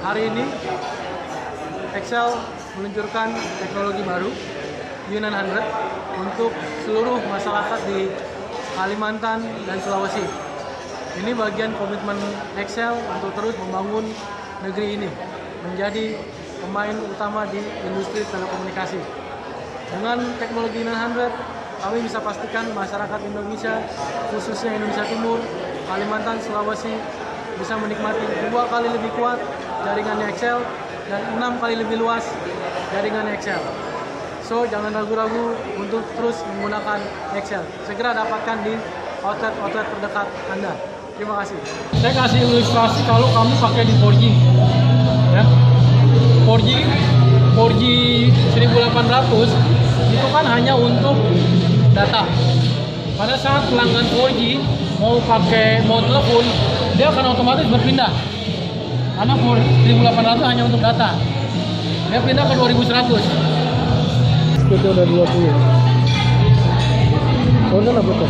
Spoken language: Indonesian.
Hari ini Excel meluncurkan teknologi baru U900 untuk seluruh masyarakat di Kalimantan dan Sulawesi. Ini bagian komitmen Excel untuk terus membangun negeri ini menjadi pemain utama di industri telekomunikasi. Dengan teknologi U900, kami bisa pastikan masyarakat Indonesia, khususnya Indonesia Timur, Kalimantan, Sulawesi, bisa menikmati 2 kali lebih kuat jaringannya Excel dan 6 kali lebih luas jaringannya Excel. So, jangan ragu-ragu untuk terus menggunakan Excel. Segera dapatkan di outlet terdekat Anda. Terima kasih. Saya kasih ilustrasi kalau kamu pakai di 4G. Ya. 4G 1800 itu kan hanya untuk data. Pada saat pelanggan 4G mau telepon, dia akan otomatis berpindah. Karena 1800 hanya untuk data. Dia pindah ke 2100. Itu udah 20. Udah lah betul.